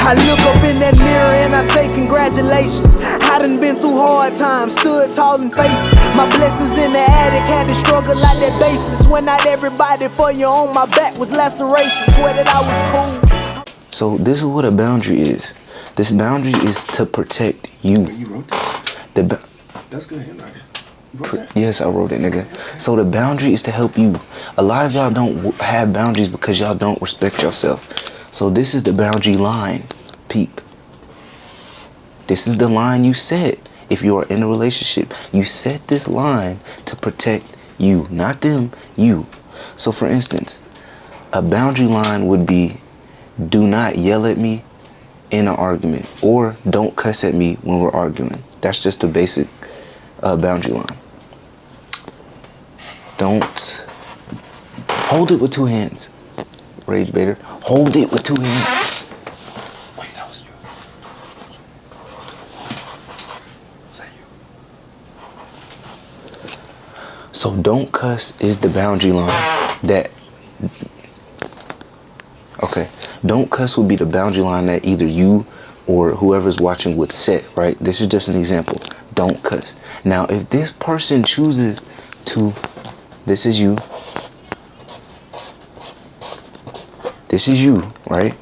I look up in that mirror and I say congratulations. I done been through hard times, stood tall and faced my blessings in the attic, had to struggle like that basement. Swear not everybody for you on my back was lacerations. Swear that I was cool. So this is what a boundary is. This boundary is to protect you. Wait, you wrote this? That's good handwriting. You wrote that? Yes, I wrote it, nigga. Okay. So the boundary is to help you. A lot of y'all don't have boundaries because y'all don't respect yourself. So this is the boundary line, peep. This is the line you set. If you are in a relationship, you set this line to protect you, not them, you. So for instance, a boundary line would be, do not yell at me in an argument, or don't cuss at me when we're arguing. That's just a basic boundary line. Don't hold it with two hands. Rage baiter. Hold it with two hands. Wait, that was you. Was that you? So don't cuss is the boundary line that, okay, don't cuss would be the boundary line that either you or whoever's watching would set, right? This is just an example. Don't cuss. Now, if this person chooses to, this is you. This is you, right?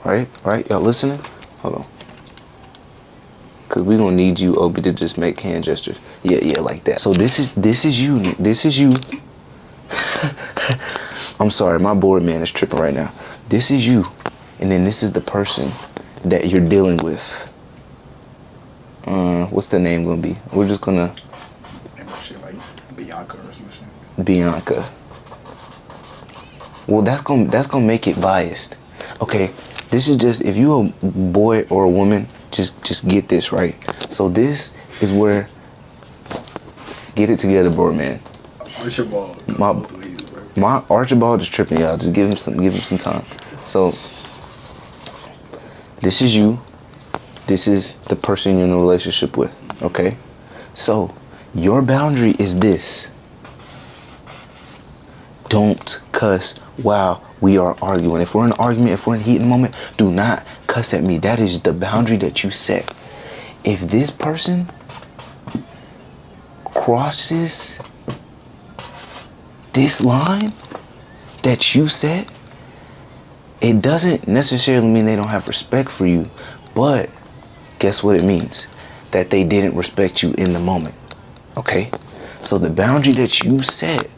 Right? Y'all listening? Hold on. Cause we're gonna need you, Obi, to just make hand gestures. Yeah, like that. So this is you. This is you. I'm sorry, my board man is tripping right now. This is you. And then this is the person that you're dealing with. What's the name gonna be? We're just gonna Shit like Bianca or some shit. Bianca. Well, that's gonna make it biased. Okay, this is just, if you a boy or a woman, just get this right. So this is where, get it together, board man. Archibald. My Archibald is tripping, y'all. Just give him some time. So this is you. This is the person you're in a relationship with. Okay, so your boundary is this. Don't cuss while we are arguing. If we're in an argument, if we're in heat in the moment, do not cuss at me. That is the boundary that you set. If this person crosses this line that you set, it doesn't necessarily mean they don't have respect for you, but guess what it means? That they didn't respect you in the moment. Okay? So the boundary that you set,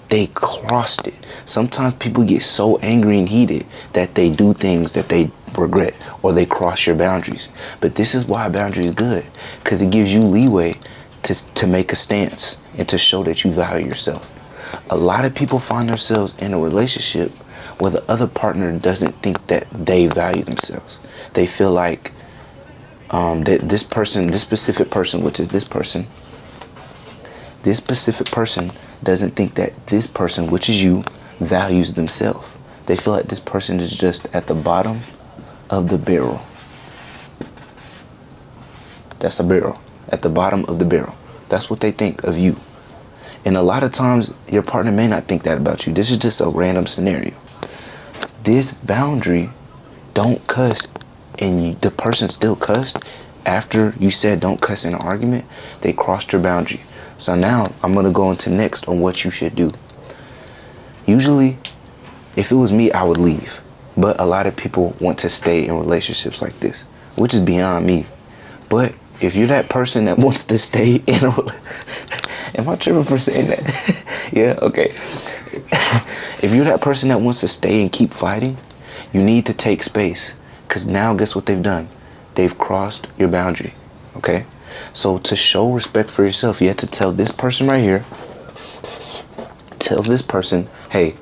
they crossed it. Sometimes people get so angry and heated that they do things that they regret, or they cross your boundaries. But this is why a boundary is good, because it gives you leeway to make a stance and to show that you value yourself. A lot of people find themselves in a relationship where the other partner doesn't think that they value themselves. They feel like that this specific person, which is this specific person doesn't think that this person, which is you, values themselves. They feel like this person is just at the bottom of the barrel. That's a barrel. At the bottom of the barrel. That's what they think of you. And a lot of times, your partner may not think that about you. This is just a random scenario. This boundary, don't cuss, and the person still cussed after you said don't cuss in an argument, they crossed your boundary. So now I'm gonna go into next on what you should do. Usually, if it was me, I would leave. But a lot of people want to stay in relationships like this, which is beyond me. But if you're that person that wants to stay in a am I tripping for saying that? Yeah, okay. If you're that person that wants to stay and keep fighting, you need to take space. Because now guess what they've done? They've crossed your boundary, okay? So to show respect for yourself, you have to tell this person right here, tell this person, hey,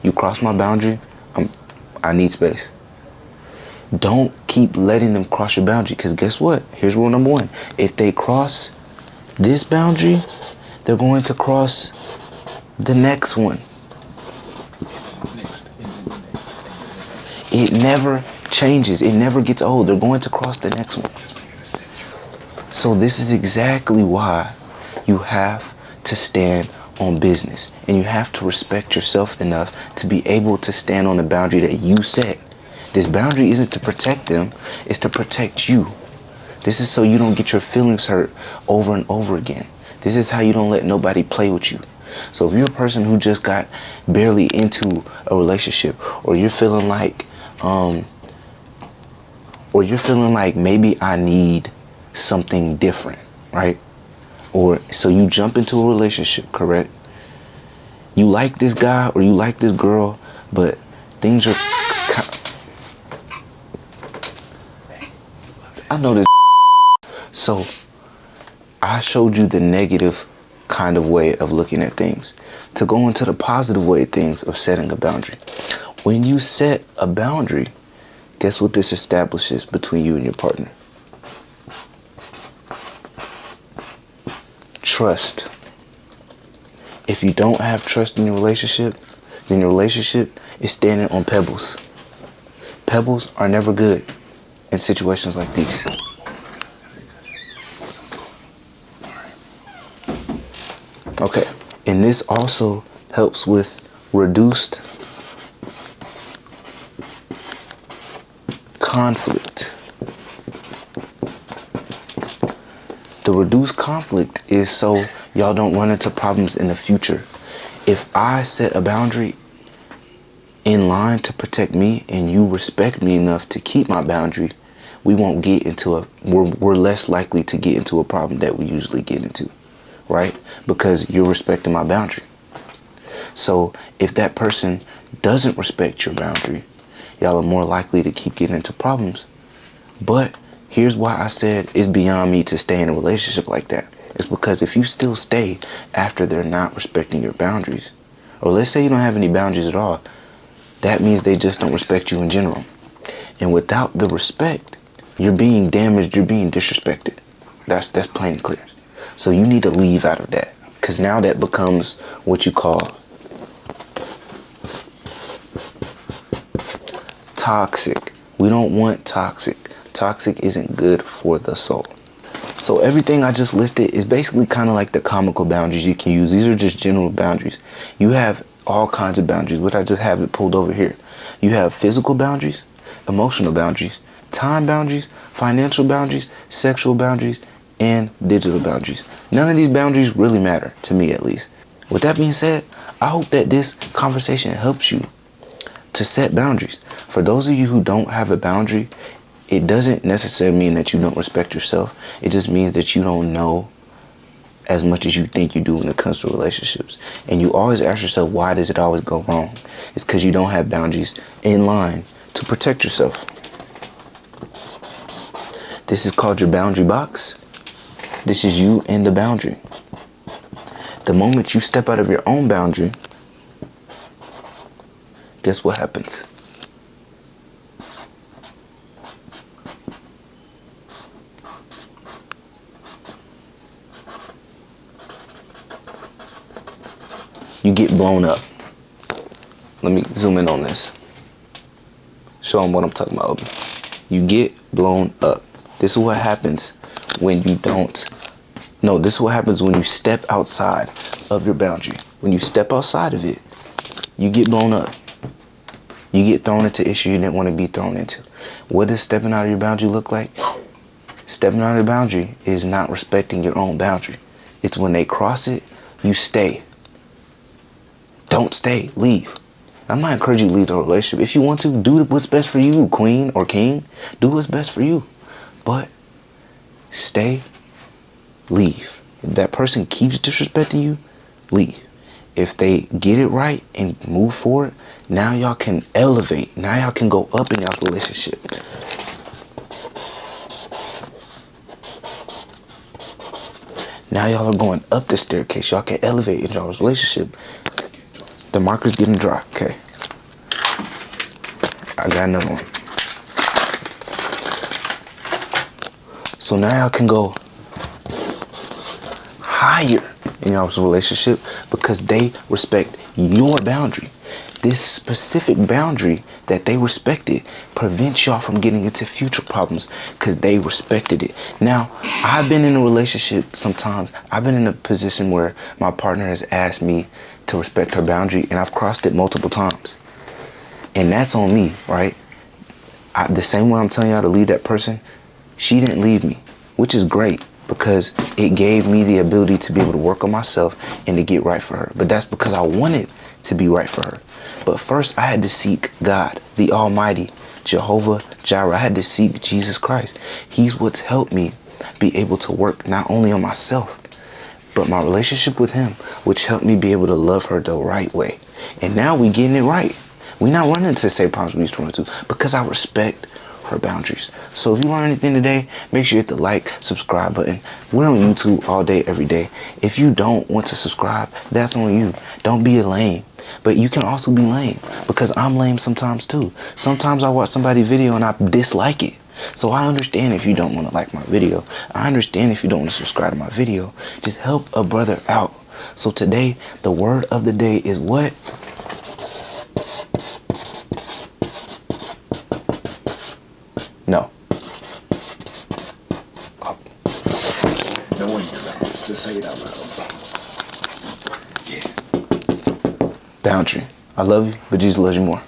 you crossed my boundary, I need space. Don't keep letting them cross your boundary, because guess what? Here's rule number one. If they cross this boundary, they're going to cross the next one. It never changes. It never gets old. They're going to cross the next one. So this is exactly why you have to stand on business, and you have to respect yourself enough to be able to stand on the boundary that you set. This boundary isn't to protect them, it's to protect you. This is so you don't get your feelings hurt over and over again. This is how you don't let nobody play with you. So if you're a person who just got barely into a relationship, or you're feeling like maybe I need something different, right? Or so you jump into a relationship, correct? You like this guy or you like this girl, but things are I know this. So I showed you the negative kind of way of looking at things. To go into the positive way of things of setting a boundary. When you set a boundary, guess what this establishes between you and your partner? Trust. If you don't have trust in your relationship, then your relationship is standing on pebbles. Pebbles are never good in situations like these. Okay, and this also helps with reduced conflict. The reduced conflict is so y'all don't run into problems in the future. If I set a boundary in line to protect me and you respect me enough to keep my boundary, we won't get into we're less likely to get into a problem that we usually get into, right? Because you're respecting my boundary. So if that person doesn't respect your boundary, y'all are more likely to keep getting into problems. But here's why I said it's beyond me to stay in a relationship like that. It's because if you still stay after they're not respecting your boundaries, or let's say you don't have any boundaries at all, that means they just don't respect you in general. And without the respect, you're being damaged, you're being disrespected. That's plain and clear. So you need to leave out of that, because now that becomes what you call toxic. We don't want toxic. Toxic isn't good for the soul. So everything I just listed is basically kind of like the comical boundaries you can use. These are just general boundaries. You have all kinds of boundaries, which I just have it pulled over here. You have physical boundaries, emotional boundaries, time boundaries, financial boundaries, sexual boundaries, and digital boundaries. None of these boundaries really matter, to me at least. With that being said, I hope that this conversation helps you to set boundaries. For those of you who don't have a boundary, it doesn't necessarily mean that you don't respect yourself. It just means that you don't know as much as you think you do when it comes to relationships. And you always ask yourself, why does it always go wrong? It's because you don't have boundaries in line to protect yourself. This is called your boundary box. This is you and the boundary. The moment you step out of your own boundary, guess what happens? You get blown up. Let me zoom in on this. Show them what I'm talking about. You get blown up. This is what happens when you don't. No, this is what happens when you step outside of your boundary. When you step outside of it, you get blown up. You get thrown into issues you didn't want to be thrown into. What does stepping out of your boundary look like? Stepping out of your boundary is not respecting your own boundary. It's when they cross it, you stay. Don't stay, leave. I'm not encouraging you to leave the relationship. If you want to, do what's best for you, queen or king. Do what's best for you. But stay, leave. If that person keeps disrespecting you, leave. If they get it right and move forward, now y'all can elevate. Now y'all can go up in y'all's relationship. Now y'all are going up the staircase. Y'all can elevate in y'all's relationship. The marker's getting dry. Okay. I got another one. So now y'all can go higher in y'all's relationship because they respect your boundary. this specific boundary that they respected prevents y'all from getting into future problems because they respected it. Now, I've been in a relationship sometimes. I've been in a position where my partner has asked me to respect her boundary, and I've crossed it multiple times. And that's on me, right? The same way I'm telling y'all to leave that person, she didn't leave me, which is great because it gave me the ability to be able to work on myself and to get right for her. But that's because I wanted to be right for her. But first, I had to seek God, the Almighty, Jehovah Jireh. I had to seek Jesus Christ. He's what's helped me be able to work not only on myself, but my relationship with him, which helped me be able to love her the right way. And now we getting it right. We not running into the same problems we used to run into because I respect her boundaries. So if you learn anything today, make sure you hit the like, subscribe button. We're on YouTube all day, every day. If you don't want to subscribe, that's on you. Don't be a lame. But you can also be lame because I'm lame sometimes too. Sometimes I watch somebody's video and I dislike it. So I understand if you don't want to like my video. I understand if you don't want to subscribe to my video. Just help a brother out. So today, the word of the day is what? No. Oh. No one just say it out loud. Yeah. Boundary. I love you, but Jesus loves you more.